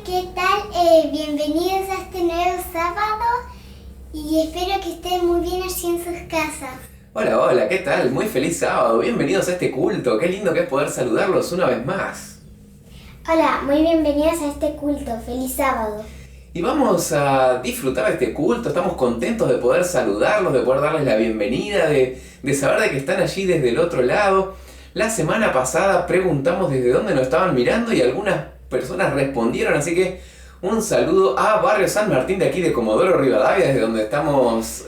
¿qué tal? Bienvenidos a este nuevo sábado y espero que estén muy bien allí en sus casas. Hola, ¿qué tal? Muy feliz sábado, bienvenidos a este culto, qué lindo que es poder saludarlos una vez más. Hola, muy bienvenidos a este culto, feliz sábado. Y vamos a disfrutar de este culto, estamos contentos de poder saludarlos, de poder darles la bienvenida, de saber de que están allí desde el otro lado. La semana pasada preguntamos desde dónde nos estaban mirando y algunas personas respondieron, así que un saludo a Barrio San Martín de aquí de Comodoro Rivadavia, desde donde estamos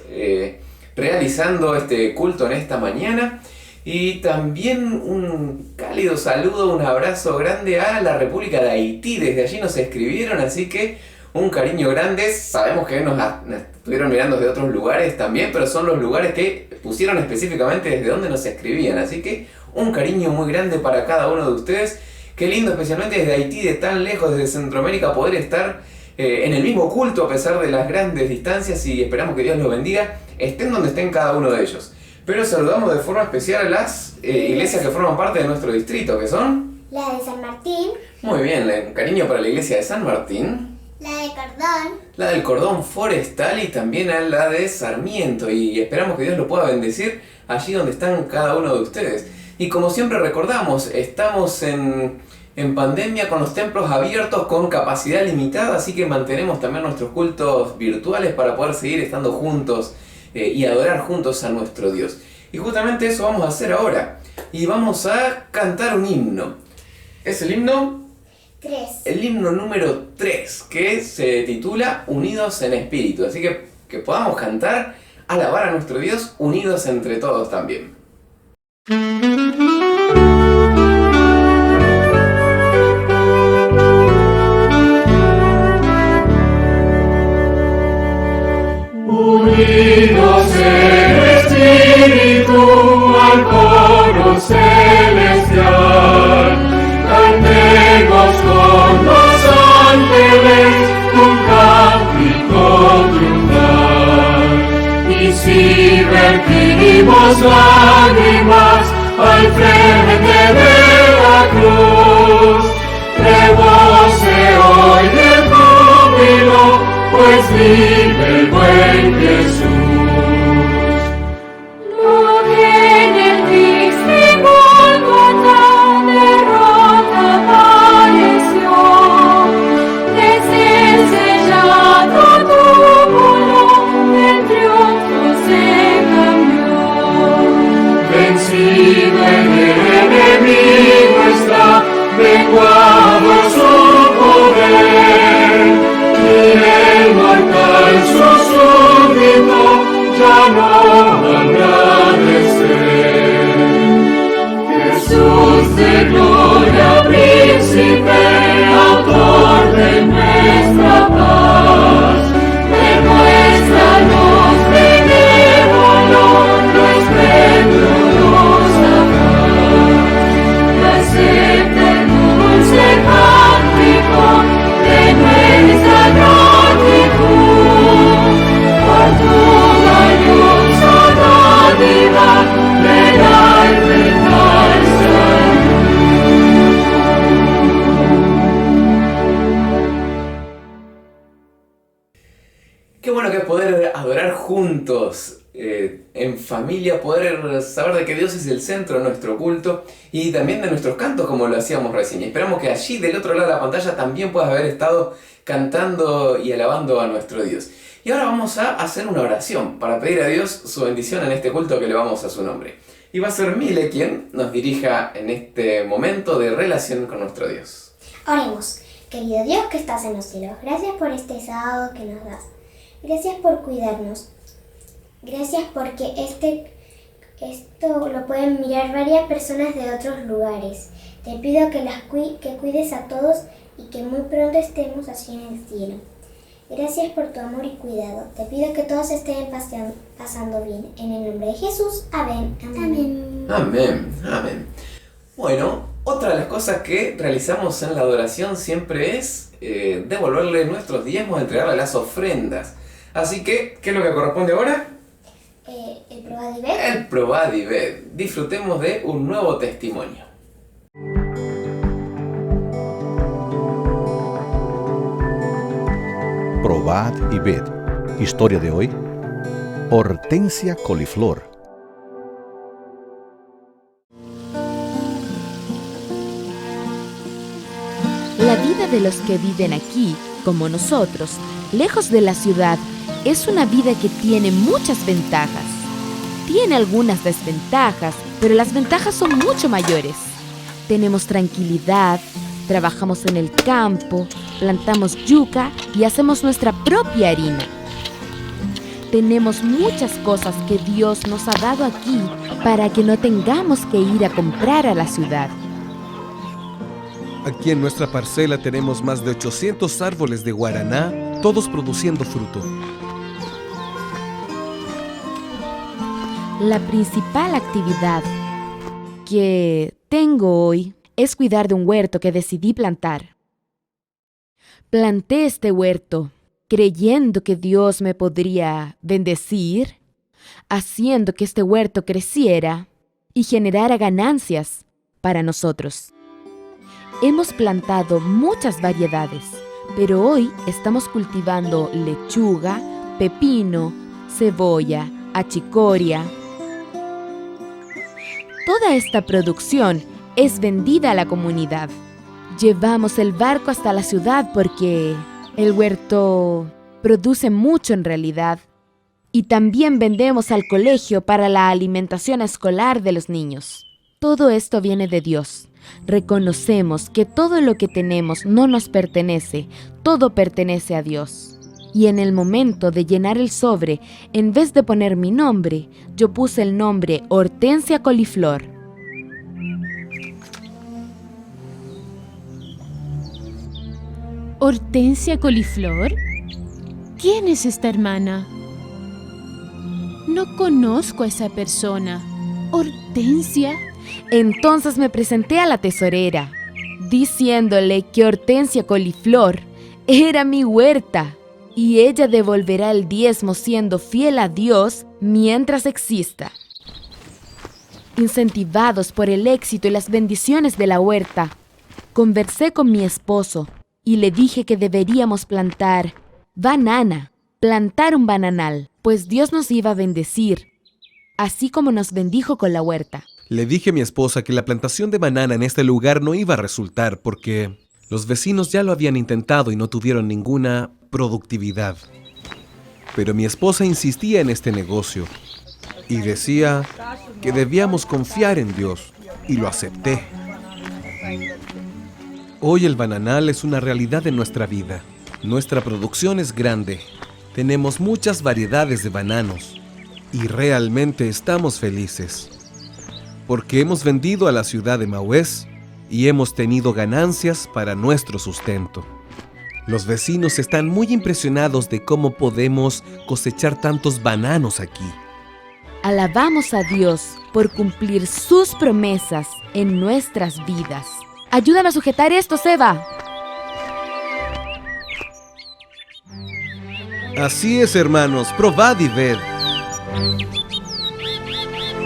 realizando este culto en esta mañana. Y también un cálido saludo, un abrazo grande a la República de Haití, desde allí nos escribieron, así que un cariño grande. Sabemos que nos estuvieron mirando desde otros lugares también, pero son los lugares que pusieron específicamente desde donde nos escribían, así que un cariño muy grande para cada uno de ustedes. Qué lindo, especialmente desde Haití, de tan lejos, desde Centroamérica, poder estar en el mismo culto a pesar de las grandes distancias, y esperamos que Dios los bendiga, estén donde estén cada uno de ellos. Pero saludamos de forma especial a las iglesias que forman parte de nuestro distrito, que son... La de San Martín. Muy bien, un cariño para la iglesia de San Martín. La de Cordón. La del Cordón Forestal y también a la de Sarmiento. Y esperamos que Dios lo pueda bendecir allí donde están cada uno de ustedes. Y como siempre recordamos, estamos en pandemia con los templos abiertos con capacidad limitada, así que mantenemos también nuestros cultos virtuales para poder seguir estando juntos y adorar juntos a nuestro Dios. Y justamente eso vamos a hacer ahora. Y vamos a cantar un himno. ¿Es el himno? 3. El himno número 3, que se titula Unidos en Espíritu. Así que podamos cantar, alabar a nuestro Dios, unidos entre todos también. Unidos en espíritu al coro celestial, cantemos con los ángeles un cántico triunfal. Y si vertimos lágrimas al frente de la cruz, rebose hoy de júbilo, pues vive el buen Jesús. Lo que en el triste Gólgota derrota padeció, desde el sellado túmulo en triunfo se cambió. Vencido el enemigo está, menguado su poder, y el mortal su súbdito ya no agradecer. Jesús de gloria, príncipe, autor de nuestra paz, demuéstranos benévolo tu esplendorosa paz, y acepta el dulce cántico de nuestra gratitud por tu gloriosa dádiva de la eterna salud. Qué bueno que es poder adorar juntos, en familia, poder saber de que Dios es el centro de nuestro culto y también de nuestros cantos, como lo hacíamos recién. Y esperamos que allí del otro lado de la pantalla también puedas haber estado cantando y alabando a nuestro Dios. Y ahora vamos a hacer una oración para pedir a Dios su bendición en este culto que le vamos a su nombre. Y va a ser Mile quien nos dirija en este momento de relación con nuestro Dios. Oremos. Querido Dios que estás en los cielos, gracias por este sábado que nos das. Gracias por cuidarnos. Gracias porque esto lo pueden mirar varias personas de otros lugares. Te pido que que cuides a todos y que muy pronto estemos allí en el cielo. Gracias por tu amor y cuidado. Te pido que todos estén pasando bien. En el nombre de Jesús. Amén. Amén. Amén. Amén. Bueno, otra de las cosas que realizamos en la adoración siempre es devolverle nuestros diezmos, entregarle las ofrendas. Así que, ¿qué es lo que corresponde ahora? El Probadivet. El Probadivet. Disfrutemos de un nuevo testimonio. Probad y ved. Historia de hoy: Hortensia Coliflor. La vida de los que viven aquí, como nosotros, lejos de la ciudad, es una vida que tiene muchas ventajas. Tiene algunas desventajas, pero las ventajas son mucho mayores. Tenemos tranquilidad, trabajamos en el campo, plantamos yuca y hacemos nuestra propia harina. Tenemos muchas cosas que Dios nos ha dado aquí para que no tengamos que ir a comprar a la ciudad. Aquí en nuestra parcela tenemos más de 800 árboles de guaraná, todos produciendo fruto. La principal actividad que tengo hoy es cuidar de un huerto que decidí plantar. Planté este huerto creyendo que Dios me podría bendecir, haciendo que este huerto creciera y generara ganancias para nosotros. Hemos plantado muchas variedades, pero hoy estamos cultivando lechuga, pepino, cebolla, achicoria. Toda esta producción es vendida a la comunidad. Llevamos el barco hasta la ciudad porque el huerto produce mucho en realidad. Y también vendemos al colegio para la alimentación escolar de los niños. Todo esto viene de Dios. Reconocemos que todo lo que tenemos no nos pertenece, todo pertenece a Dios. Y en el momento de llenar el sobre, en vez de poner mi nombre, yo puse el nombre Hortensia Coliflor. ¿Hortensia Coliflor? ¿Quién es esta hermana? No conozco a esa persona. ¿Hortensia? Entonces me presenté a la tesorera, diciéndole que Hortensia Coliflor era mi huerta y ella devolverá el diezmo siendo fiel a Dios mientras exista. Incentivados por el éxito y las bendiciones de la huerta, conversé con mi esposo y le dije que deberíamos plantar un bananal, pues Dios nos iba a bendecir, así como nos bendijo con la huerta. Le dije a mi esposa que la plantación de banana en este lugar no iba a resultar porque los vecinos ya lo habían intentado y no tuvieron ninguna productividad. Pero mi esposa insistía en este negocio y decía que debíamos confiar en Dios, y lo acepté. Hoy el bananal es una realidad en nuestra vida. Nuestra producción es grande. Tenemos muchas variedades de bananos y realmente estamos felices porque hemos vendido a la ciudad de Maués y hemos tenido ganancias para nuestro sustento. Los vecinos están muy impresionados de cómo podemos cosechar tantos bananos aquí. Alabamos a Dios por cumplir sus promesas en nuestras vidas. Ayúdame a sujetar esto, Seba. Así es, hermanos, probad y ved.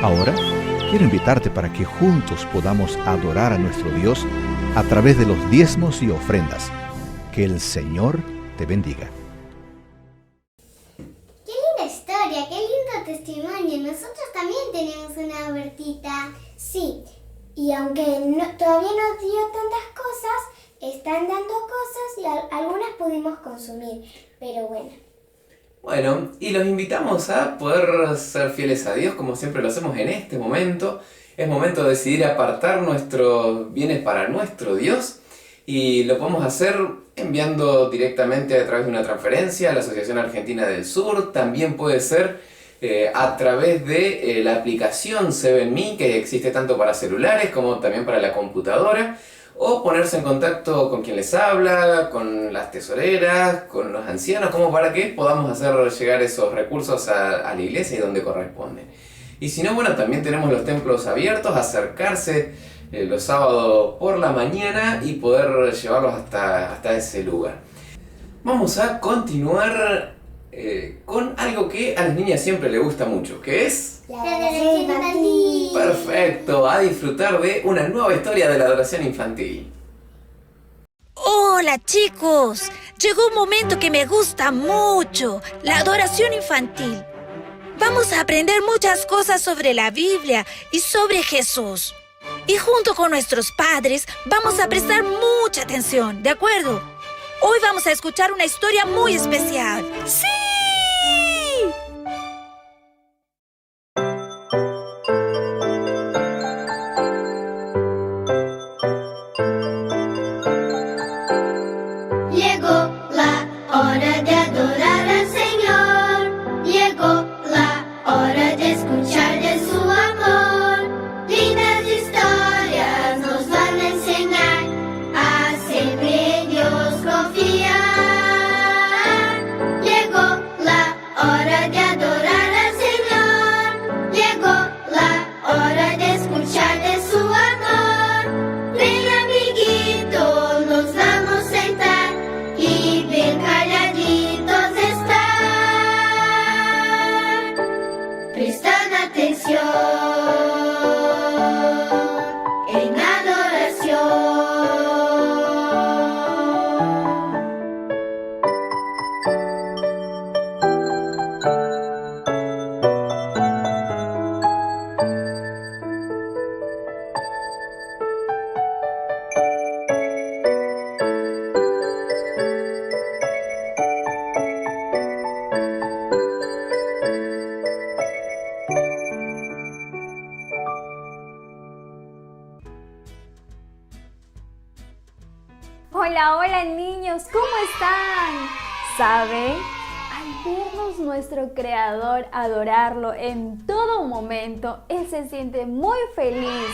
Ahora quiero invitarte para que juntos podamos adorar a nuestro Dios a través de los diezmos y ofrendas. Que el Señor te bendiga. Qué linda historia, qué lindo testimonio. Nosotros también tenemos una huertita. Sí, y aunque todavía no dio tantas cosas, están dando cosas y algunas pudimos consumir. Pero bueno. Bueno, y los invitamos a poder ser fieles a Dios como siempre lo hacemos en este momento. Es momento de decidir apartar nuestros bienes para nuestro Dios y lo podemos hacer enviando directamente a través de una transferencia a la Asociación Argentina del Sur. También puede ser a través de la aplicación 7Me, que existe tanto para celulares como también para la computadora. O ponerse en contacto con quien les habla, con las tesoreras, con los ancianos, como para que podamos hacer llegar esos recursos a la iglesia y donde corresponden. Y si no, bueno, también tenemos los templos abiertos, acercarse los sábados por la mañana y poder llevarlos hasta ese lugar. Vamos a continuar con algo que a las niñas siempre les gusta mucho, que es... La adoración infantil. Perfecto, a disfrutar de una nueva historia de la adoración infantil. ¡Oh! Hola chicos, llegó un momento que me gusta mucho, la adoración infantil. Vamos a aprender muchas cosas sobre la Biblia y sobre Jesús. Y junto con nuestros padres vamos a prestar mucha atención, ¿de acuerdo? Hoy vamos a escuchar una historia muy especial. ¡Sí! Hola, hola niños, ¿cómo están? ¿Saben? Al vernos nuestro Creador adorarlo en todo momento, Él se siente muy feliz.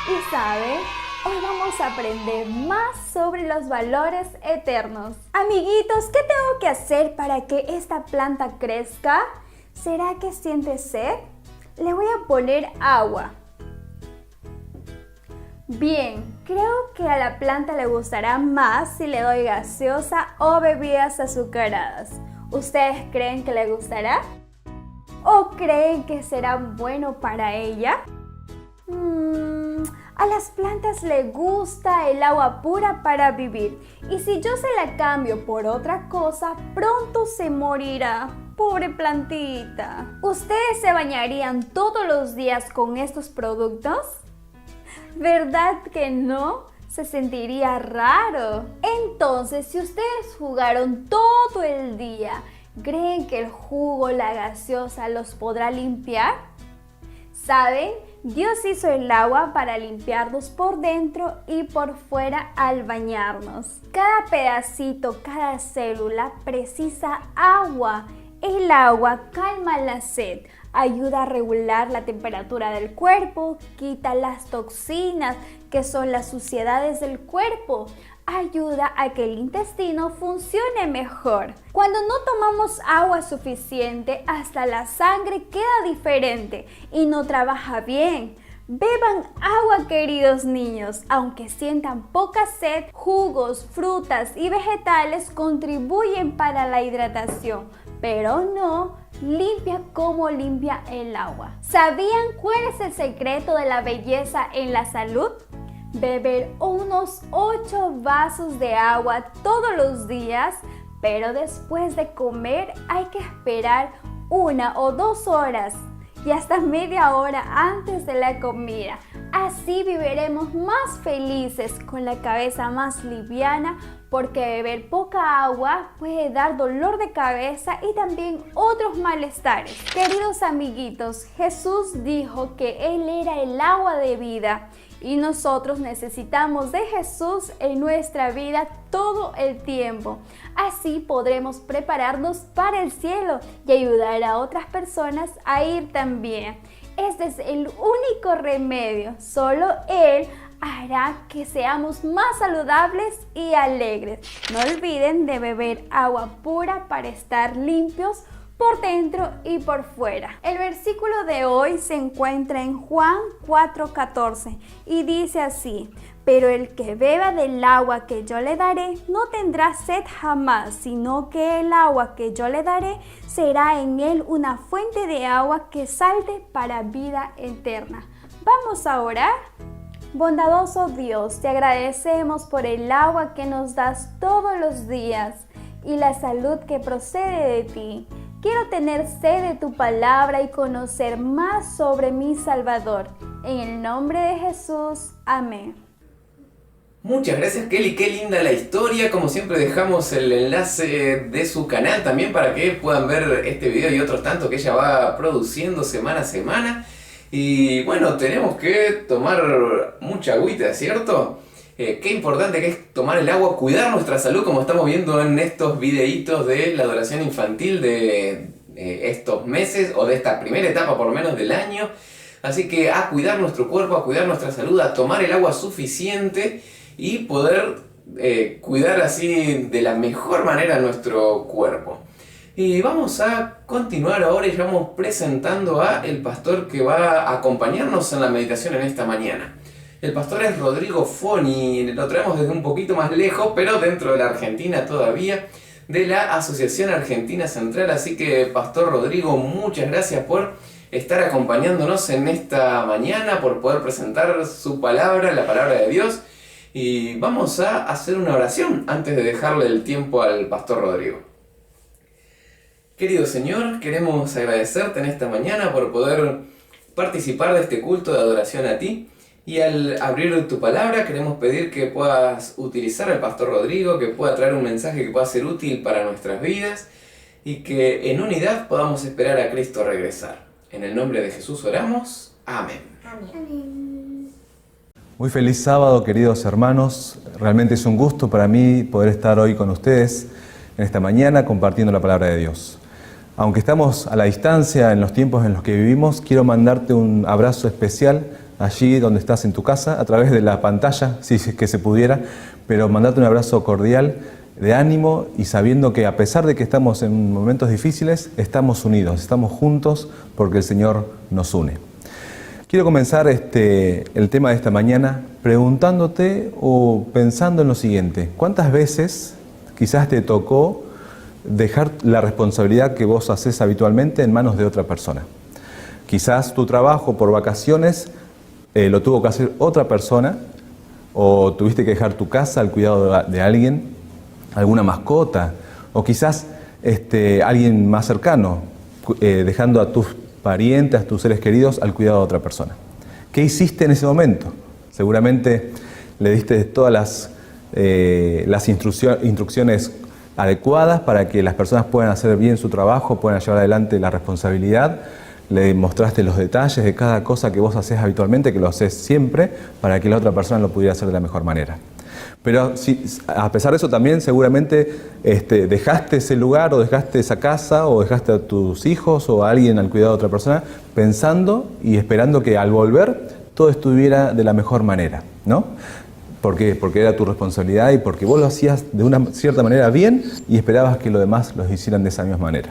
Y ¿saben? Hoy vamos a aprender más sobre los valores eternos. Amiguitos, ¿qué tengo que hacer para que esta planta crezca? ¿Será que siente sed? Le voy a poner agua. Bien, creo que a la planta le gustará más si le doy gaseosa o bebidas azucaradas. ¿Ustedes creen que le gustará? ¿O creen que será bueno para ella? A las plantas les gusta el agua pura para vivir. Y si yo se la cambio por otra cosa, pronto se morirá. Pobre plantita. ¿Ustedes se bañarían todos los días con estos productos? ¿Verdad que no? Se sentiría raro. Entonces, si ustedes jugaron todo el día, ¿creen que el jugo, la gaseosa los podrá limpiar? ¿Saben? Dios hizo el agua para limpiarnos por dentro y por fuera al bañarnos. Cada pedacito, cada célula precisa agua. El agua calma la sed, ayuda a regular la temperatura del cuerpo, quita las toxinas, que son las suciedades del cuerpo, ayuda a que el intestino funcione mejor. Cuando no tomamos agua suficiente, hasta la sangre queda diferente y no trabaja bien. Beban agua, queridos niños. Aunque sientan poca sed, jugos, frutas y vegetales contribuyen para la hidratación, pero no limpia como limpia el agua. ¿Sabían cuál es el secreto de la belleza en la salud? Beber unos 8 vasos de agua todos los días, pero después de comer hay que esperar 1 o 2 horas y hasta media hora antes de la comida. Así viviremos más felices, con la cabeza más liviana, porque beber poca agua puede dar dolor de cabeza y también otros malestares. Queridos amiguitos, Jesús dijo que Él era el agua de vida y nosotros necesitamos de Jesús en nuestra vida todo el tiempo. Así podremos prepararnos para el cielo y ayudar a otras personas a ir también. Este es el único remedio. Solo Él hará que seamos más saludables y alegres. No olviden de beber agua pura para estar limpios por dentro y por fuera. El versículo de hoy se encuentra en Juan 4:14 y dice así: pero el que beba del agua que yo le daré no tendrá sed jamás, sino que el agua que yo le daré será en él una fuente de agua que salte para vida eterna. Vamos a orar. Bondadoso Dios, te agradecemos por el agua que nos das todos los días y la salud que procede de ti. Quiero tener sed de tu palabra y conocer más sobre mi Salvador. En el nombre de Jesús, amén. Muchas gracias, Kelly, qué linda la historia. Como siempre dejamos el enlace de su canal también para que puedan ver este video y otros tantos que ella va produciendo semana a semana. Y bueno, tenemos que tomar mucha agüita, ¿cierto? Qué importante que es tomar el agua, cuidar nuestra salud, como estamos viendo en estos videitos de la adoración infantil de estos meses, o de esta primera etapa por lo menos del año. Así que a cuidar nuestro cuerpo, a cuidar nuestra salud, a tomar el agua suficiente y poder cuidar así de la mejor manera nuestro cuerpo. Y vamos a continuar ahora y vamos presentando a el pastor que va a acompañarnos en la meditación en esta mañana. El pastor es Rodrigo Foni, lo traemos desde un poquito más lejos, pero dentro de la Argentina todavía, de la Asociación Argentina Central. Así que, Pastor Rodrigo, muchas gracias por estar acompañándonos en esta mañana, por poder presentar su palabra, la palabra de Dios. Y vamos a hacer una oración antes de dejarle el tiempo al Pastor Rodrigo. Querido Señor, queremos agradecerte en esta mañana por poder participar de este culto de adoración a ti. Y al abrir tu palabra queremos pedir que puedas utilizar al Pastor Rodrigo, que pueda traer un mensaje que pueda ser útil para nuestras vidas y que en unidad podamos esperar a Cristo regresar. En el nombre de Jesús oramos. Amén. Amén. Muy feliz sábado, queridos hermanos. Realmente es un gusto para mí poder estar hoy con ustedes en esta mañana compartiendo la palabra de Dios. Aunque estamos a la distancia en los tiempos en los que vivimos, quiero mandarte un abrazo especial allí donde estás en tu casa, a través de la pantalla, si es que se pudiera, pero mandarte un abrazo cordial de ánimo y sabiendo que a pesar de que estamos en momentos difíciles, estamos unidos, estamos juntos porque el Señor nos une. Quiero comenzar el tema de esta mañana preguntándote o pensando en lo siguiente: ¿cuántas veces quizás te tocó dejar la responsabilidad que vos haces habitualmente en manos de otra persona? Quizás tu trabajo por vacaciones lo tuvo que hacer otra persona, o tuviste que dejar tu casa al cuidado de alguien, alguna mascota, o quizás alguien más cercano, dejando a tus parientes, a tus seres queridos al cuidado de otra persona. ¿Qué hiciste en ese momento? Seguramente le diste todas las instrucciones adecuadas para que las personas puedan hacer bien su trabajo, puedan llevar adelante la responsabilidad. Le mostraste los detalles de cada cosa que vos haces habitualmente, que lo haces siempre, para que la otra persona lo pudiera hacer de la mejor manera. Pero a pesar de eso también seguramente dejaste ese lugar, o dejaste esa casa, o dejaste a tus hijos o a alguien al cuidado de otra persona, pensando y esperando que al volver todo estuviera de la mejor manera, ¿no? ¿Por qué? Porque era tu responsabilidad y porque vos lo hacías de una cierta manera bien y esperabas que los demás lo hicieran de esa misma manera.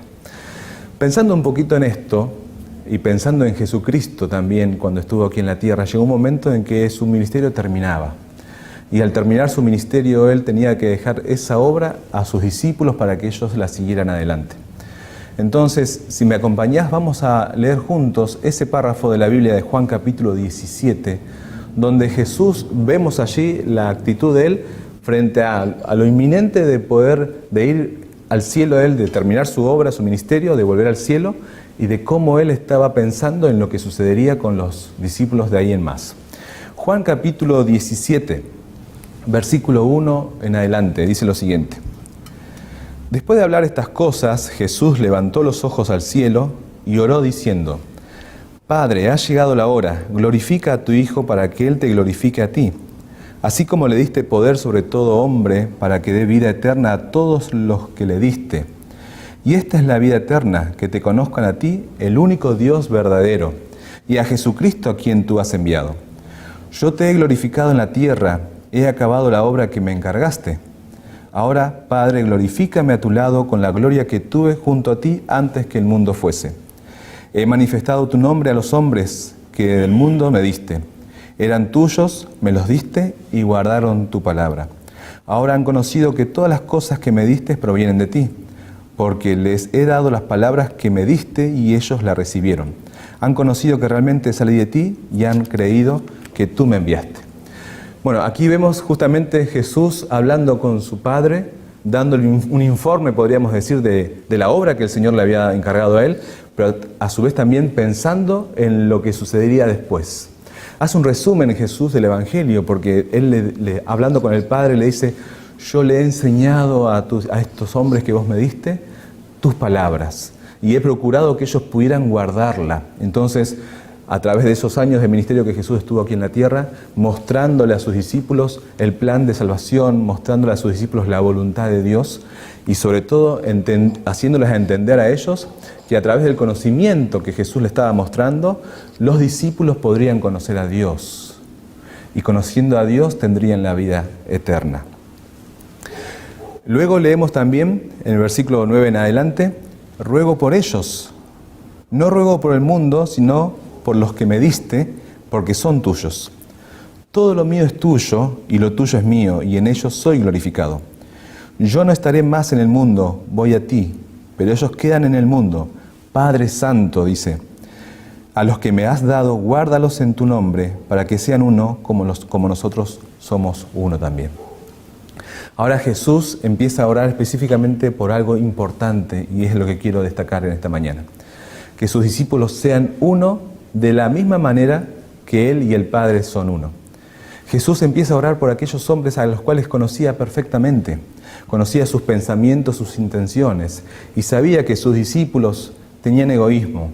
Pensando un poquito en esto, y pensando en Jesucristo también cuando estuvo aquí en la tierra, llegó un momento en que su ministerio terminaba. Y al terminar su ministerio, Él tenía que dejar esa obra a sus discípulos para que ellos la siguieran adelante. Entonces, si me acompañás, vamos a leer juntos ese párrafo de la Biblia de Juan capítulo 17, donde Jesús, vemos allí la actitud de Él frente a lo inminente de ir al cielo, Él, de terminar su obra, su ministerio, de volver al cielo, y de cómo Él estaba pensando en lo que sucedería con los discípulos de ahí en más. Juan capítulo 17, versículo 1 en adelante, dice lo siguiente. Después de hablar estas cosas, Jesús levantó los ojos al cielo y oró diciendo: Padre, ha llegado la hora, glorifica a tu Hijo para que Él te glorifique a ti, así como le diste poder sobre todo hombre para que dé vida eterna a todos los que le diste. Y esta es la vida eterna, que te conozcan a ti, el único Dios verdadero, y a Jesucristo a quien tú has enviado. Yo te he glorificado en la tierra, he acabado la obra que me encargaste. Ahora, Padre, glorifícame a tu lado con la gloria que tuve junto a ti antes que el mundo fuese. He manifestado tu nombre a los hombres que del mundo me diste. Eran tuyos, me los diste y guardaron tu palabra. Ahora han conocido que todas las cosas que me diste provienen de ti, porque les he dado las palabras que me diste y ellos las recibieron. Han conocido que realmente salí de ti y han creído que tú me enviaste. Bueno, aquí vemos justamente Jesús hablando con su Padre, dándole un informe, podríamos decir, de la obra que el Señor le había encargado a él, pero a su vez también pensando en lo que sucedería después. Hace un resumen Jesús del Evangelio, porque él hablando con el Padre le dice: yo le he enseñado a estos hombres que vos me diste tus palabras y he procurado que ellos pudieran guardarla. Entonces, a través de esos años de ministerio que Jesús estuvo aquí en la tierra, mostrándole a sus discípulos el plan de salvación, mostrándole a sus discípulos la voluntad de Dios y sobre todo haciéndoles entender a ellos que a través del conocimiento que Jesús le estaba mostrando, los discípulos podrían conocer a Dios y conociendo a Dios tendrían la vida eterna. Luego leemos también en el versículo 9 en adelante: ruego por ellos, no ruego por el mundo, sino por los que me diste, porque son tuyos. Todo lo mío es tuyo, y lo tuyo es mío, y en ellos soy glorificado. Yo no estaré más en el mundo, voy a ti, pero ellos quedan en el mundo. Padre Santo, dice, a los que me has dado, guárdalos en tu nombre, para que sean uno como nosotros somos uno también. Ahora Jesús empieza a orar específicamente por algo importante, y es lo que quiero destacar en esta mañana. Que sus discípulos sean uno de la misma manera que Él y el Padre son uno. Jesús empieza a orar por aquellos hombres a los cuales conocía perfectamente, conocía sus pensamientos, sus intenciones, y sabía que sus discípulos tenían egoísmo,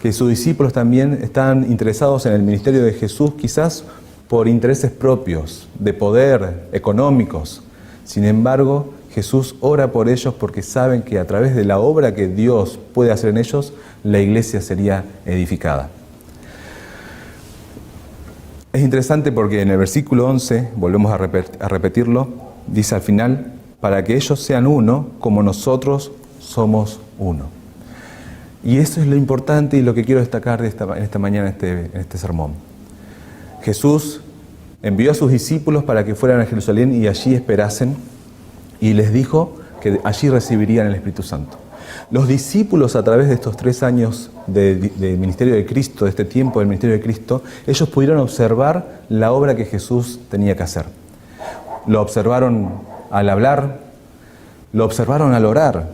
que sus discípulos también estaban interesados en el ministerio de Jesús, quizás por intereses propios, de poder, económicos. Sin embargo, Jesús ora por ellos porque saben que a través de la obra que Dios puede hacer en ellos, la iglesia sería edificada. Es interesante porque en el versículo 11, volvemos a repetirlo, dice al final: para que ellos sean uno como nosotros somos uno. Y eso es lo importante y lo que quiero destacar en esta mañana, en este sermón. Jesús envió a sus discípulos para que fueran a Jerusalén y allí esperasen, y les dijo que allí recibirían el Espíritu Santo. Los discípulos, a través de estos 3 años de ministerio de Cristo, de este tiempo del ministerio de Cristo, ellos pudieron observar la obra que Jesús tenía que hacer. Lo observaron al hablar, lo observaron al orar,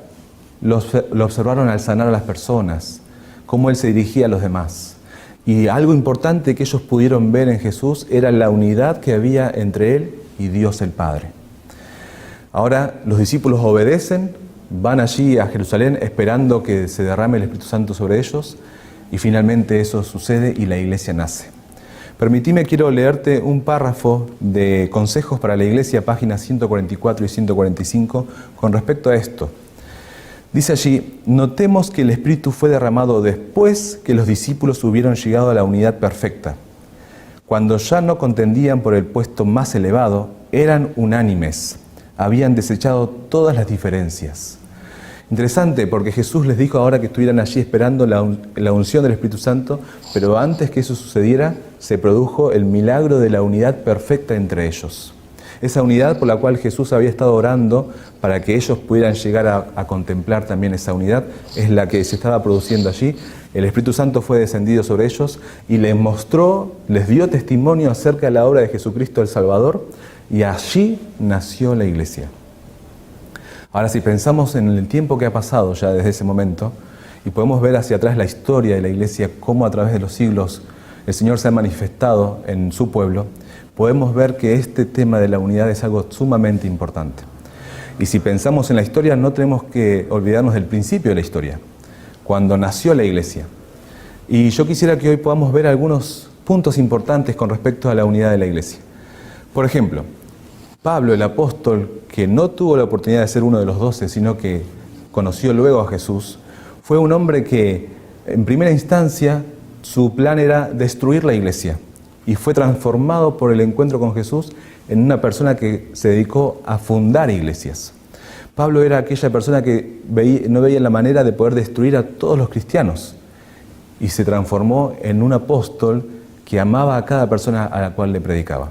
lo observaron al sanar a las personas, cómo Él se dirigía a los demás. Y algo importante que ellos pudieron ver en Jesús era la unidad que había entre Él y Dios el Padre. Ahora los discípulos obedecen, van allí a Jerusalén esperando que se derrame el Espíritu Santo sobre ellos y finalmente eso sucede y la iglesia nace. Permitime, quiero leerte un párrafo de consejos para la iglesia, páginas 144 y 145, con respecto a esto. Dice allí: notemos que el Espíritu fue derramado después que los discípulos hubieron llegado a la unidad perfecta. Cuando ya no contendían por el puesto más elevado, eran unánimes, habían desechado todas las diferencias. Interesante, porque Jesús les dijo ahora que estuvieran allí esperando la unción del Espíritu Santo, pero antes que eso sucediera, se produjo el milagro de la unidad perfecta entre ellos. Esa unidad por la cual Jesús había estado orando para que ellos pudieran llegar a contemplar también esa unidad, es la que se estaba produciendo allí. El Espíritu Santo fue descendido sobre ellos y les mostró, les dio testimonio acerca de la obra de Jesucristo el Salvador, y allí nació la iglesia. Ahora, si pensamos en el tiempo que ha pasado ya desde ese momento, y podemos ver hacia atrás la historia de la iglesia, cómo a través de los siglos el Señor se ha manifestado en su pueblo, podemos ver que este tema de la unidad es algo sumamente importante. Y si pensamos en la historia, no tenemos que olvidarnos del principio de la historia, cuando nació la iglesia. Y yo quisiera que hoy podamos ver algunos puntos importantes con respecto a la unidad de la iglesia. Por ejemplo, Pablo, el apóstol, que no tuvo la oportunidad de ser uno de los 12, sino que conoció luego a Jesús, fue un hombre que, en primera instancia, su plan era destruir la iglesia, y fue transformado por el encuentro con Jesús en una persona que se dedicó a fundar iglesias. Pablo era aquella persona que no veía la manera de poder destruir a todos los cristianos, y se transformó en un apóstol que amaba a cada persona a la cual le predicaba.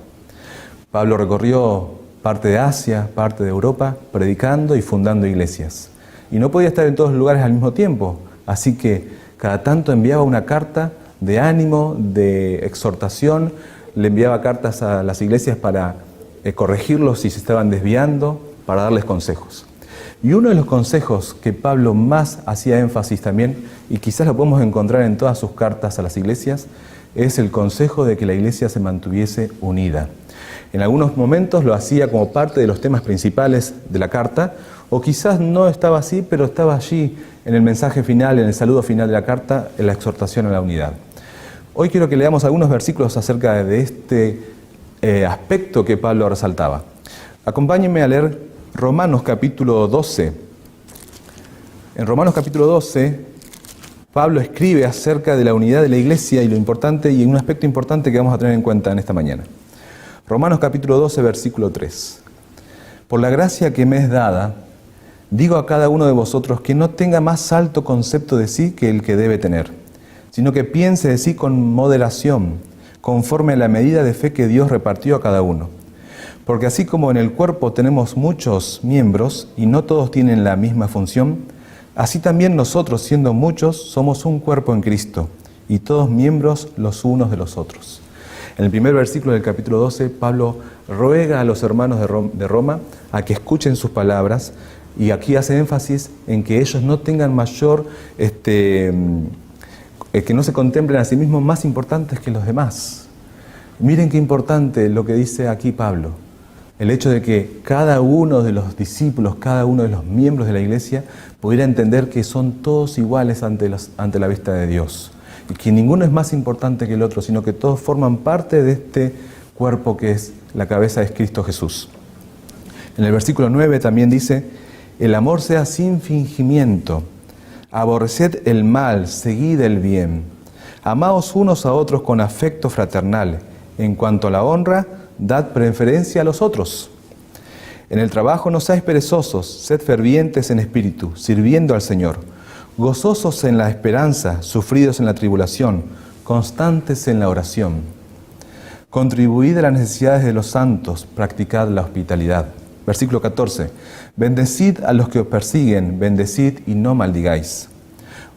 Pablo recorrió parte de Asia, parte de Europa, predicando y fundando iglesias. Y no podía estar en todos los lugares al mismo tiempo, así que cada tanto enviaba una carta de ánimo, de exhortación, le enviaba cartas a las iglesias para corregirlos si se estaban desviando, para darles consejos. Y uno de los consejos que Pablo más hacía énfasis también, y quizás lo podemos encontrar en todas sus cartas a las iglesias, es el consejo de que la iglesia se mantuviese unida. En algunos momentos lo hacía como parte de los temas principales de la carta, o quizás no estaba así, pero estaba allí en el mensaje final, en el saludo final de la carta, en la exhortación a la unidad. Hoy quiero que leamos algunos versículos acerca de este aspecto que Pablo resaltaba. Acompáñenme a leer Romanos capítulo 12. En Romanos capítulo 12, Pablo escribe acerca de la unidad de la iglesia y lo importante, y un aspecto importante que vamos a tener en cuenta en esta mañana. Romanos capítulo 12, versículo 3. Por la gracia que me es dada, digo a cada uno de vosotros que no tenga más alto concepto de sí que el que debe tener, sino que piense de sí con moderación, conforme a la medida de fe que Dios repartió a cada uno. Porque así como en el cuerpo tenemos muchos miembros y no todos tienen la misma función, así también nosotros, siendo muchos, somos un cuerpo en Cristo, y todos miembros los unos de los otros. En el primer versículo del capítulo 12, Pablo ruega a los hermanos de Roma a que escuchen sus palabras, y aquí hace énfasis en que ellos no tengan mayor, que no se contemplen a sí mismos más importantes que los demás. Miren qué importante lo que dice aquí Pablo. El hecho de que cada uno de los discípulos, cada uno de los miembros de la iglesia pudiera entender que son todos iguales ante la vista de Dios. Y que ninguno es más importante que el otro, sino que todos forman parte de este cuerpo que es la cabeza de Cristo Jesús. En el versículo 9 también dice: el amor sea sin fingimiento, aborreced el mal, seguid el bien, amaos unos a otros con afecto fraternal, en cuanto a la honra, dad preferencia a los otros. En el trabajo no seáis perezosos, sed fervientes en espíritu, sirviendo al Señor, gozosos en la esperanza, sufridos en la tribulación, constantes en la oración. Contribuid a las necesidades de los santos, practicad la hospitalidad. Versículo 14. Bendecid a los que os persiguen, bendecid y no maldigáis.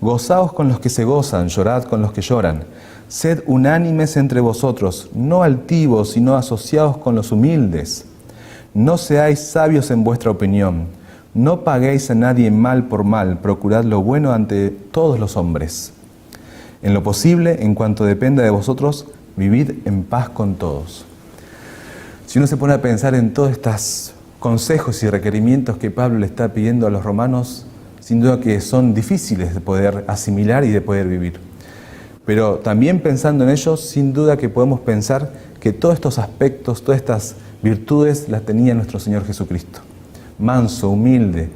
Gozaos con los que se gozan, llorad con los que lloran. Sed unánimes entre vosotros, no altivos, sino asociados con los humildes. No seáis sabios en vuestra opinión. No paguéis a nadie mal por mal, procurad lo bueno ante todos los hombres. En lo posible, en cuanto dependa de vosotros, vivid en paz con todos. Si uno se pone a pensar en todos estos consejos y requerimientos que Pablo le está pidiendo a los romanos, sin duda que son difíciles de poder asimilar y de poder vivir. Pero también pensando en ellos, sin duda que podemos pensar que todos estos aspectos, todas estas virtudes las tenía nuestro Señor Jesucristo. Manso, humilde,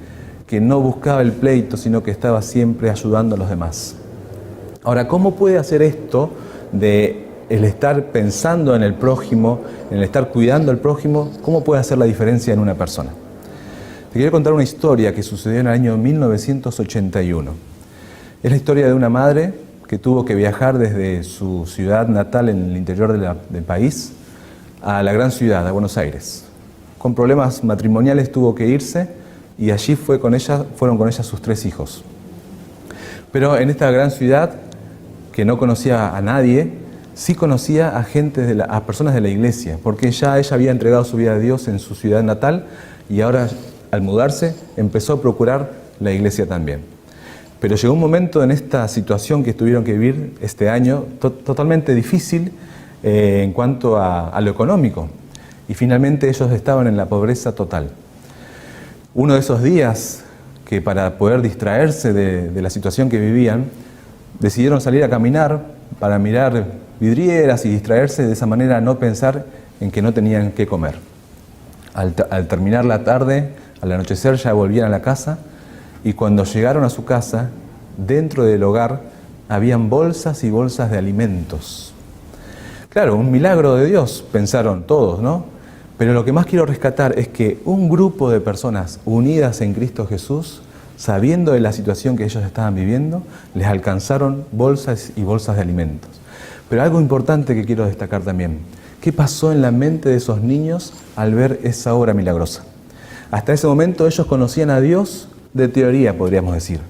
que no buscaba el pleito, sino que estaba siempre ayudando a los demás. Ahora, ¿cómo puede hacer esto de el estar pensando en el prójimo, en el estar cuidando al prójimo, cómo puede hacer la diferencia en una persona? Te quiero contar una historia que sucedió en el año 1981. Es la historia de una madre que tuvo que viajar desde su ciudad natal en el interior del país a la gran ciudad, a Buenos Aires. Con problemas matrimoniales tuvo que irse y allí fueron con ella sus 3 hijos. Pero en esta gran ciudad, que no conocía a nadie, sí conocía a personas de la iglesia, porque ya ella había entregado su vida a Dios en su ciudad natal y ahora, al mudarse, empezó a procurar la iglesia también. Pero llegó un momento en esta situación que tuvieron que vivir este año totalmente difícil en cuanto a lo económico. Y finalmente ellos estaban en la pobreza total. Uno de esos días que para poder distraerse de la situación que vivían, decidieron salir a caminar para mirar vidrieras y distraerse, de esa manera no pensar en que no tenían qué comer. Al terminar la tarde, al anochecer, ya volvían a la casa, y cuando llegaron a su casa, dentro del hogar habían bolsas y bolsas de alimentos. Claro, un milagro de Dios, pensaron todos, ¿no? Pero lo que más quiero rescatar es que un grupo de personas unidas en Cristo Jesús, sabiendo de la situación que ellos estaban viviendo, les alcanzaron bolsas y bolsas de alimentos. Pero algo importante que quiero destacar también: ¿qué pasó en la mente de esos niños al ver esa obra milagrosa? Hasta ese momento ellos conocían a Dios de teoría, podríamos decir,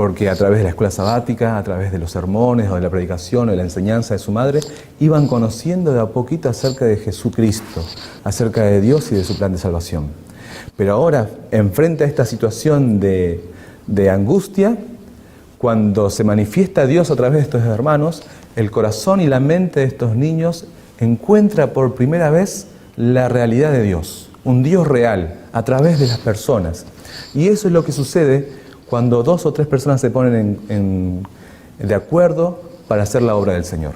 porque a través de la escuela sabática, a través de los sermones o de la predicación o de la enseñanza de su madre, iban conociendo de a poquito acerca de Jesucristo, acerca de Dios y de su plan de salvación. Pero ahora, enfrente a esta situación de angustia, cuando se manifiesta Dios a través de estos hermanos, el corazón y la mente de estos niños encuentra por primera vez la realidad de Dios, un Dios real, a través de las personas. Y eso es lo que sucede cuando 2 o 3 personas se ponen de acuerdo para hacer la obra del Señor.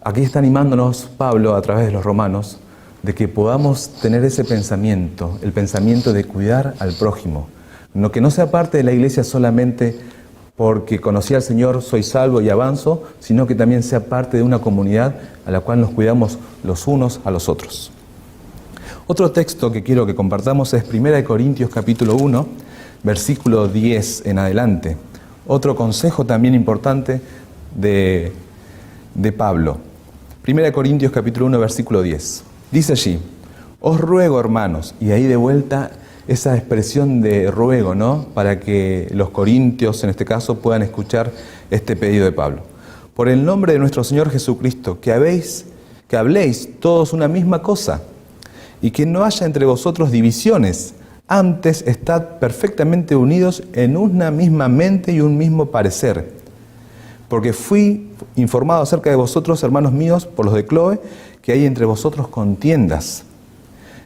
Aquí está animándonos Pablo a través de los romanos de que podamos tener ese pensamiento, el pensamiento de cuidar al prójimo. No, que no sea parte de la iglesia solamente porque conocí al Señor, soy salvo y avanzo, sino que también sea parte de una comunidad a la cual nos cuidamos los unos a los otros. Otro texto que quiero que compartamos es 1 Corintios capítulo 1, versículo 10 en adelante. Otro consejo también importante de Pablo. 1 Corintios capítulo 1, versículo 10. Dice allí: os ruego, hermanos, y ahí de vuelta esa expresión de ruego, ¿no? Para que los corintios, en este caso, puedan escuchar este pedido de Pablo. Por el nombre de nuestro Señor Jesucristo, que habléis todos una misma cosa, y que no haya entre vosotros divisiones. Antes, estad perfectamente unidos en una misma mente y un mismo parecer. Porque fui informado acerca de vosotros, hermanos míos, por los de Cloe, que hay entre vosotros contiendas.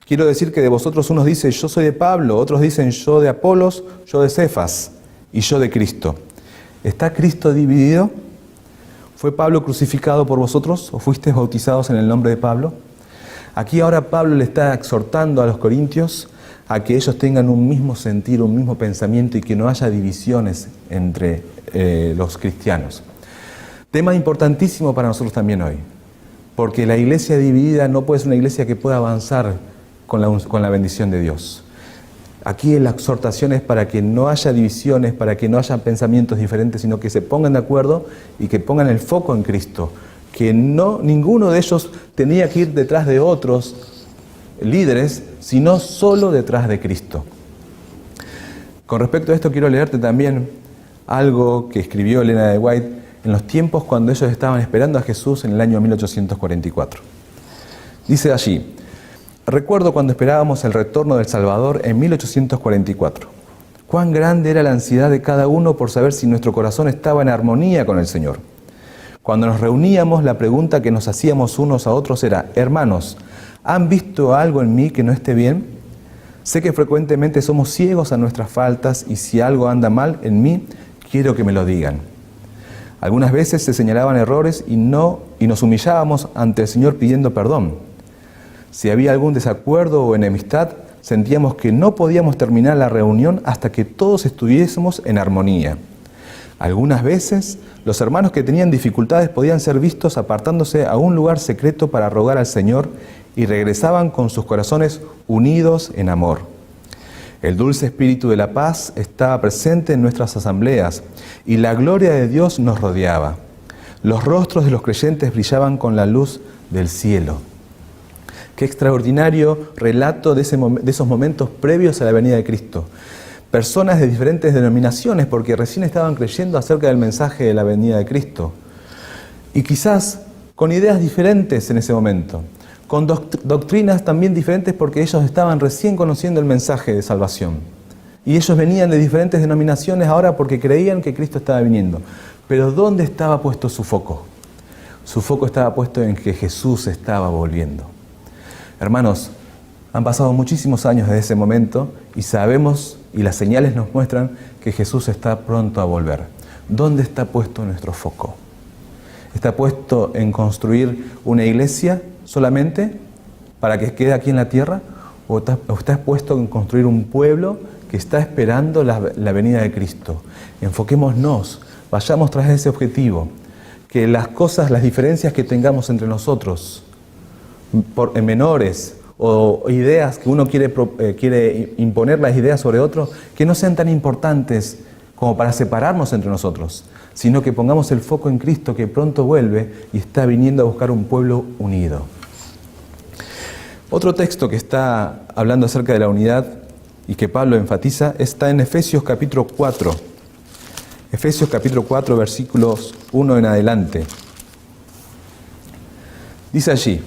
Quiero decir que de vosotros unos dicen, yo soy de Pablo, otros dicen, yo de Apolos, yo de Cefas, y yo de Cristo. ¿Está Cristo dividido? ¿Fue Pablo crucificado por vosotros o fuisteis bautizados en el nombre de Pablo? Aquí ahora Pablo le está exhortando a los corintios a que ellos tengan un mismo sentir, un mismo pensamiento y que no haya divisiones entre los cristianos. Tema importantísimo para nosotros también hoy, porque la iglesia dividida no puede ser una iglesia que pueda avanzar con la bendición de Dios. Aquí la exhortación es para que no haya divisiones, para que no haya pensamientos diferentes, sino que se pongan de acuerdo y que pongan el foco en Cristo, que ninguno de ellos tenía que ir detrás de otros líderes, sino solo detrás de Cristo. Con respecto a esto quiero leerte también algo que escribió Elena de White en los tiempos cuando ellos estaban esperando a Jesús en el año 1844. Dice allí: recuerdo cuando esperábamos el retorno del Salvador en 1844. Cuán grande era la ansiedad de cada uno por saber si nuestro corazón estaba en armonía con el Señor. Cuando nos reuníamos, la pregunta que nos hacíamos unos a otros era: hermanos, ¿han visto algo en mí que no esté bien? Sé que frecuentemente somos ciegos a nuestras faltas y si algo anda mal en mí, quiero que me lo digan. Algunas veces se señalaban errores y nos humillábamos ante el Señor pidiendo perdón. Si había algún desacuerdo o enemistad, sentíamos que no podíamos terminar la reunión hasta que todos estuviésemos en armonía. Algunas veces, los hermanos que tenían dificultades podían ser vistos apartándose a un lugar secreto para rogar al Señor y regresaban con sus corazones unidos en amor. El dulce espíritu de la paz estaba presente en nuestras asambleas y la gloria de Dios nos rodeaba. Los rostros de los creyentes brillaban con la luz del cielo. Qué extraordinario relato de esos momentos previos a la venida de Cristo. Personas de diferentes denominaciones, porque recién estaban creyendo acerca del mensaje de la venida de Cristo. Y quizás con ideas diferentes en ese momento, con doctrinas también diferentes porque ellos estaban recién conociendo el mensaje de salvación. Y ellos venían de diferentes denominaciones ahora porque creían que Cristo estaba viniendo. Pero ¿dónde estaba puesto su foco? Su foco estaba puesto en que Jesús estaba volviendo. Hermanos, han pasado muchísimos años desde ese momento y sabemos, y las señales nos muestran, que Jesús está pronto a volver. ¿Dónde está puesto nuestro foco? ¿Está puesto en construir una iglesia solamente para que quede aquí en la tierra? ¿O está puesto en construir un pueblo que está esperando la venida de Cristo? Enfoquémonos, vayamos tras ese objetivo. Que las diferencias que tengamos entre nosotros, en menores o ideas que uno quiere imponer las ideas sobre otro, que no sean tan importantes como para separarnos entre nosotros, sino que pongamos el foco en Cristo que pronto vuelve y está viniendo a buscar un pueblo unido. Otro texto que está hablando acerca de la unidad y que Pablo enfatiza está en Efesios capítulo 4, Efesios capítulo 4, versículos 1 en adelante. Dice allí: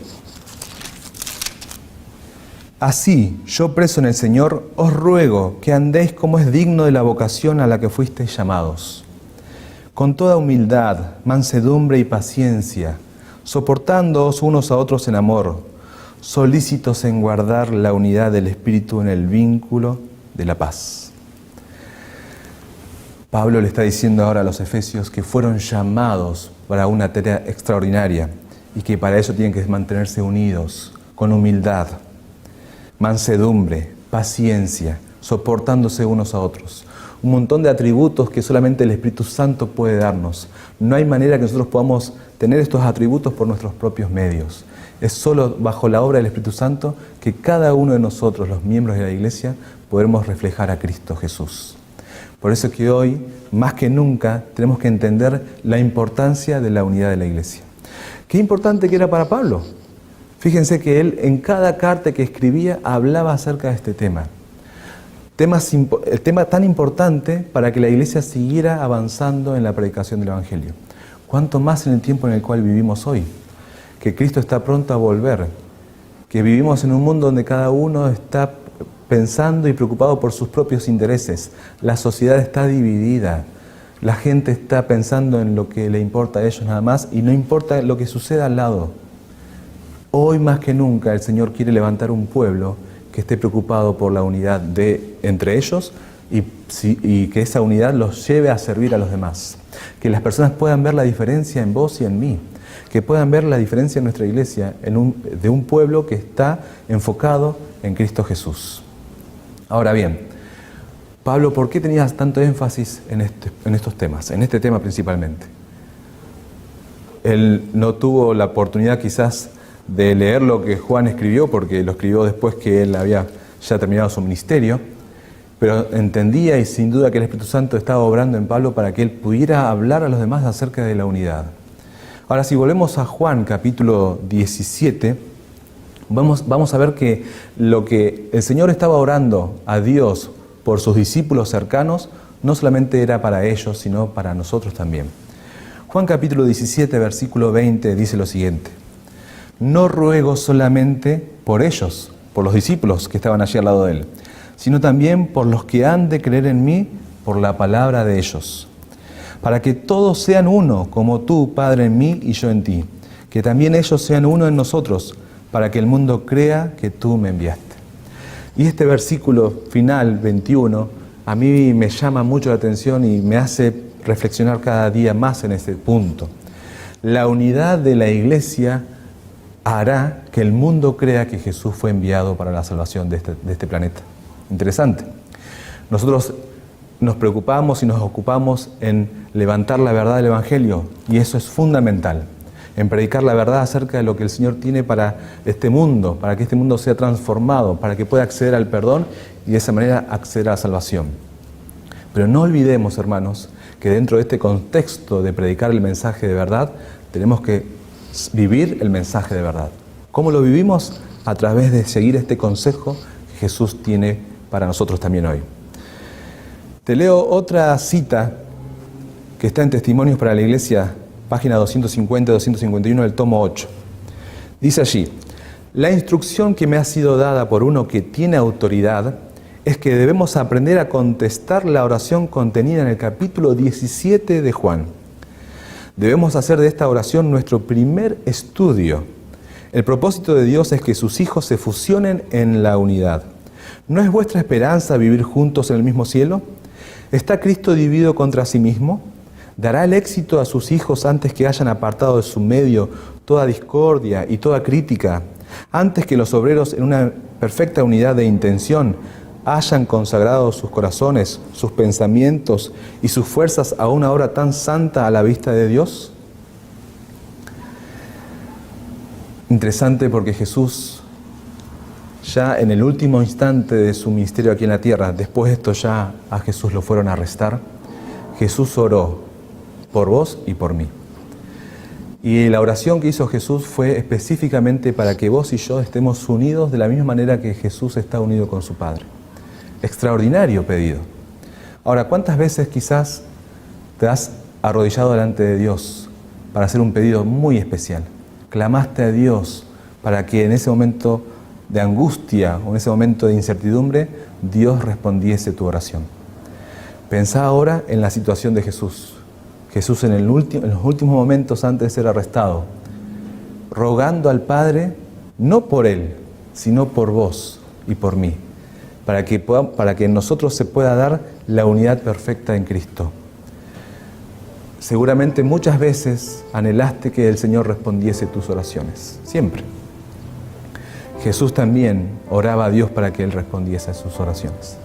Así, yo preso en el Señor, os ruego que andéis como es digno de la vocación a la que fuisteis llamados, con toda humildad, mansedumbre y paciencia, soportándoos unos a otros en amor, solícitos en guardar la unidad del Espíritu en el vínculo de la paz. Pablo le está diciendo ahora a los efesios que fueron llamados para una tarea extraordinaria y que para eso tienen que mantenerse unidos, con humildad, mansedumbre, paciencia, soportándose unos a otros. Un montón de atributos que solamente el Espíritu Santo puede darnos. No hay manera que nosotros podamos tener estos atributos por nuestros propios medios. Es solo bajo la obra del Espíritu Santo que cada uno de nosotros, los miembros de la Iglesia, podremos reflejar a Cristo Jesús. Por eso que hoy, más que nunca, tenemos que entender la importancia de la unidad de la Iglesia. Qué importante que era para Pablo. Fíjense que él en cada carta que escribía hablaba acerca de este tema. El tema tan importante para que la Iglesia siguiera avanzando en la predicación del Evangelio. ¿Cuánto más en el tiempo en el cual vivimos hoy? Que Cristo está pronto a volver. Que vivimos en un mundo donde cada uno está pensando y preocupado por sus propios intereses. La sociedad está dividida. La gente está pensando en lo que le importa a ellos nada más y no importa lo que suceda al lado. Hoy más que nunca el Señor quiere levantar un pueblo que esté preocupado por la unidad entre ellos y que esa unidad los lleve a servir a los demás. Que las personas puedan ver la diferencia en vos y en mí. Que puedan ver la diferencia en nuestra iglesia de un pueblo que está enfocado en Cristo Jesús. Ahora bien, Pablo, ¿por qué tenías tanto énfasis en estos temas? En este tema principalmente. Él no tuvo la oportunidad quizás de leer lo que Juan escribió, porque lo escribió después que él había ya terminado su ministerio, pero entendía y sin duda que el Espíritu Santo estaba obrando en Pablo para que él pudiera hablar a los demás acerca de la unidad. Ahora, si volvemos a Juan capítulo 17, vamos a ver que lo que el Señor estaba orando a Dios por sus discípulos cercanos, no solamente era para ellos, sino para nosotros también. Juan capítulo 17, versículo 20, dice lo siguiente: No ruego solamente por ellos, por los discípulos que estaban allí al lado de él, sino también por los que han de creer en mí por la palabra de ellos, para que todos sean uno, como tú, Padre, en mí y yo en ti, que también ellos sean uno en nosotros, para que el mundo crea que tú me enviaste. Y este versículo final, 21, a mí me llama mucho la atención y me hace reflexionar cada día más en este punto. La unidad de la Iglesia hará que el mundo crea que Jesús fue enviado para la salvación de este planeta. Interesante. Nosotros nos preocupamos y nos ocupamos en levantar la verdad del Evangelio, y eso es fundamental, en predicar la verdad acerca de lo que el Señor tiene para este mundo, para que este mundo sea transformado, para que pueda acceder al perdón y de esa manera acceder a la salvación. Pero no olvidemos, hermanos, que dentro de este contexto de predicar el mensaje de verdad, tenemos que vivir el mensaje de verdad. ¿Cómo lo vivimos? A través de seguir este consejo que Jesús tiene para nosotros también hoy. Te leo otra cita que está en Testimonios para la Iglesia, página 250-251 del tomo 8. Dice allí: La instrucción que me ha sido dada por uno que tiene autoridad es que debemos aprender a contestar la oración contenida en el capítulo 17 de Juan. Debemos hacer de esta oración nuestro primer estudio. El propósito de Dios es que sus hijos se fusionen en la unidad. ¿No es vuestra esperanza vivir juntos en el mismo cielo? ¿Está Cristo dividido contra sí mismo? ¿Dará el éxito a sus hijos antes que hayan apartado de su medio toda discordia y toda crítica, antes que los obreros en una perfecta unidad de intención hayan consagrado sus corazones, sus pensamientos y sus fuerzas a una obra tan santa a la vista de Dios? Interesante, porque Jesús, ya en el último instante de su ministerio aquí en la tierra, después de esto ya a Jesús lo fueron a arrestar, Jesús oró por vos y por mí. Y la oración que hizo Jesús fue específicamente para que vos y yo estemos unidos de la misma manera que Jesús está unido con su Padre. Extraordinario pedido. Ahora, ¿cuántas veces quizás Te has arrodillado delante de Dios para hacer un pedido muy especial. Clamaste a Dios para que en ese momento de angustia o en ese momento de incertidumbre, Dios respondiese tu oración. Pensá ahora en la situación de Jesús. Jesús en los últimos momentos antes de ser arrestado, rogando al Padre, no por Él, sino por vos y por mí, para que en nosotros se pueda dar la unidad perfecta en Cristo. Seguramente muchas veces anhelaste que el Señor respondiese tus oraciones, siempre. Jesús también oraba a Dios para que Él respondiese a sus oraciones.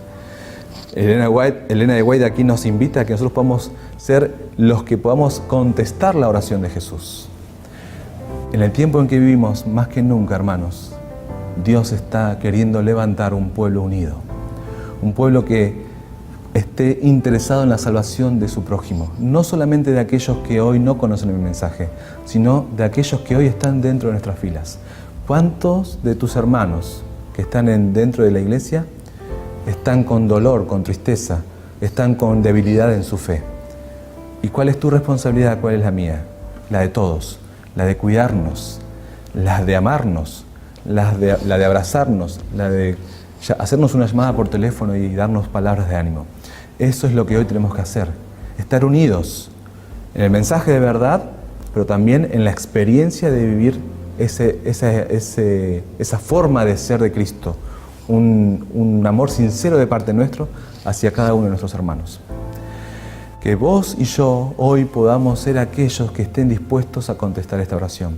Elena de White aquí nos invita a que nosotros podamos ser los que podamos contestar la oración de Jesús. En el tiempo en que vivimos, más que nunca, hermanos, Dios está queriendo levantar un pueblo unido, un pueblo que esté interesado en la salvación de su prójimo, no solamente de aquellos que hoy no conocen el mensaje, sino de aquellos que hoy están dentro de nuestras filas. ¿Cuántos de tus hermanos que están dentro de la iglesia están con dolor, con tristeza, están con debilidad en su fe? ¿Y cuál es tu responsabilidad? ¿Cuál es la mía? La de todos, la de cuidarnos, la de amarnos, la de abrazarnos, la de hacernos una llamada por teléfono y darnos palabras de ánimo. Eso es lo que hoy tenemos que hacer, estar unidos en el mensaje de verdad, pero también en la experiencia de vivir esa forma de ser de Cristo, un amor sincero de parte nuestro hacia cada uno de nuestros hermanos. Que vos y yo hoy podamos ser aquellos que estén dispuestos a contestar esta oración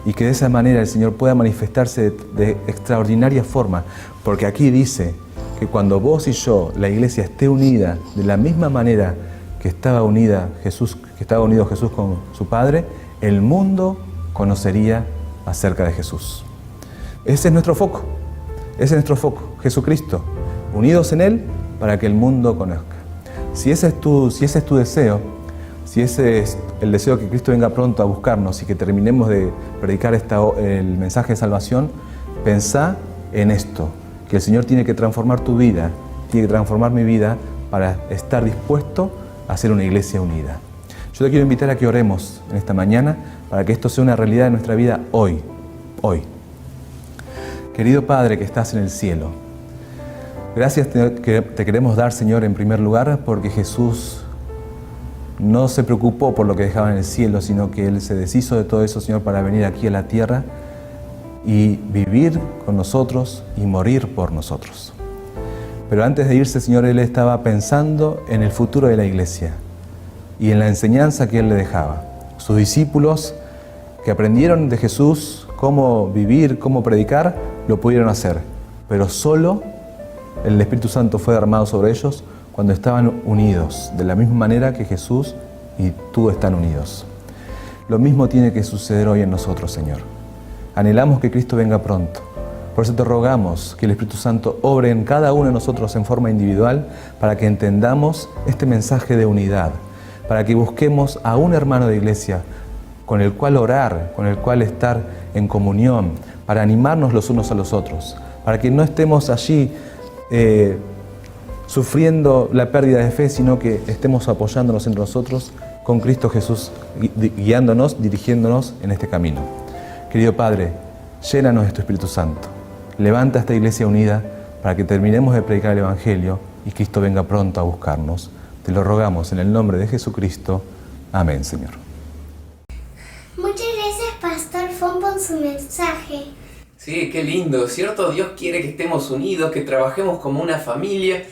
y que de esa manera el Señor pueda manifestarse de extraordinaria forma, porque aquí dice que cuando vos y yo, la iglesia, esté unida de la misma manera que estaba unido Jesús con su Padre, el mundo conocería acerca de Jesús. Ese es nuestro foco, Jesucristo, unidos en Él para que el mundo conozca. Si ese es tu deseo, si ese es el deseo que Cristo venga pronto a buscarnos y que terminemos de predicar el mensaje de salvación, pensá en esto, que el Señor tiene que transformar tu vida, tiene que transformar mi vida para estar dispuesto a ser una iglesia unida. Yo te quiero invitar a que oremos en esta mañana para que esto sea una realidad en nuestra vida hoy. Querido Padre que estás en el cielo, gracias te queremos dar, Señor, en primer lugar, porque Jesús no se preocupó por lo que dejaba en el cielo, sino que Él se deshizo de todo eso, Señor, para venir aquí a la tierra y vivir con nosotros y morir por nosotros. Pero antes de irse, Señor, Él estaba pensando en el futuro de la iglesia y en la enseñanza que Él le dejaba. Sus discípulos que aprendieron de Jesús cómo vivir, cómo predicar, lo pudieron hacer, pero solo el Espíritu Santo fue derramado sobre ellos cuando estaban unidos, de la misma manera que Jesús y tú están unidos. Lo mismo tiene que suceder hoy en nosotros, Señor. Anhelamos que Cristo venga pronto. Por eso te rogamos que el Espíritu Santo obre en cada uno de nosotros en forma individual para que entendamos este mensaje de unidad, para que busquemos a un hermano de iglesia con el cual orar, con el cual estar en comunión, para animarnos los unos a los otros, para que no estemos allí sufriendo la pérdida de fe, sino que estemos apoyándonos entre nosotros con Cristo Jesús, guiándonos, dirigiéndonos en este camino. Querido Padre, llénanos de tu Espíritu Santo. Levanta esta iglesia unida para que terminemos de predicar el Evangelio y Cristo venga pronto a buscarnos. Te lo rogamos en el nombre de Jesucristo. Amén, Señor. Muchas gracias, Pastor Fon, por su mensaje. Sí, qué lindo, ¿cierto? Dios quiere que estemos unidos, que trabajemos como una familia.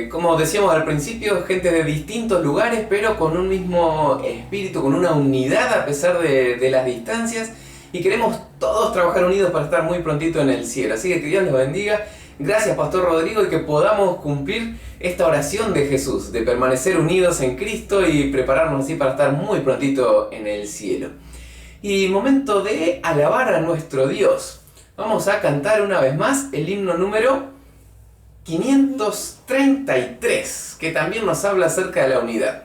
Como decíamos al principio, gente de distintos lugares, pero con un mismo espíritu, con una unidad a pesar de las distancias. Y queremos todos trabajar unidos para estar muy prontito en el cielo. Así que Dios los bendiga. Gracias, Pastor Rodrigo, y que podamos cumplir esta oración de Jesús, de permanecer unidos en Cristo y prepararnos así para estar muy prontito en el cielo. Y momento de alabar a nuestro Dios. Vamos a cantar una vez más el himno número 533, que también nos habla acerca de la unidad.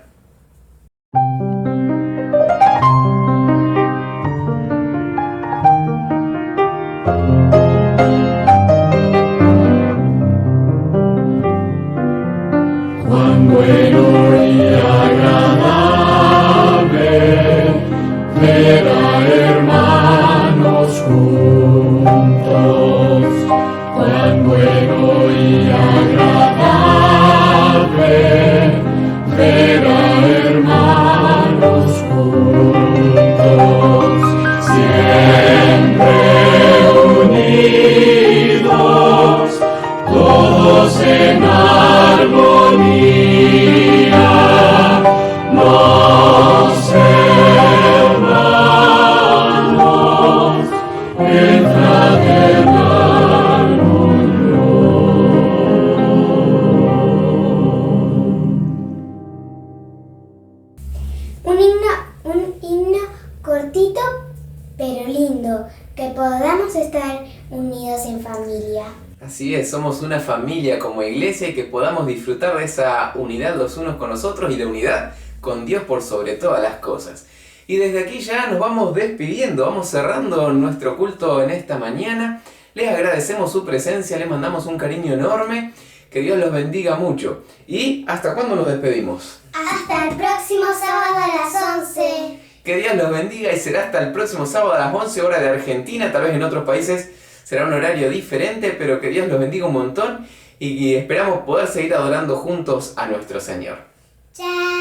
Cuán bueno y agradable juntos, cuán bueno y agradable ver a hermanos juntos, siempre unidos, todos en armonía, los hermanos en fraternal Un himno cortito pero lindo, que podamos estar unidos en familia. Así es, somos una familia como iglesia y que podamos disfrutar de esa unidad los unos con los otros y de unidad con Dios por sobre todas las cosas. Y desde aquí ya nos vamos despidiendo, vamos cerrando nuestro culto en esta mañana. Les agradecemos su presencia, les mandamos un cariño enorme, que Dios los bendiga mucho. ¿Y hasta cuándo nos despedimos? Hasta el próximo sábado a las 11. Que Dios los bendiga y será hasta el próximo sábado a las 11 horas de Argentina, tal vez en otros países será un horario diferente, pero que Dios los bendiga un montón y esperamos poder seguir adorando juntos a nuestro Señor. Chao.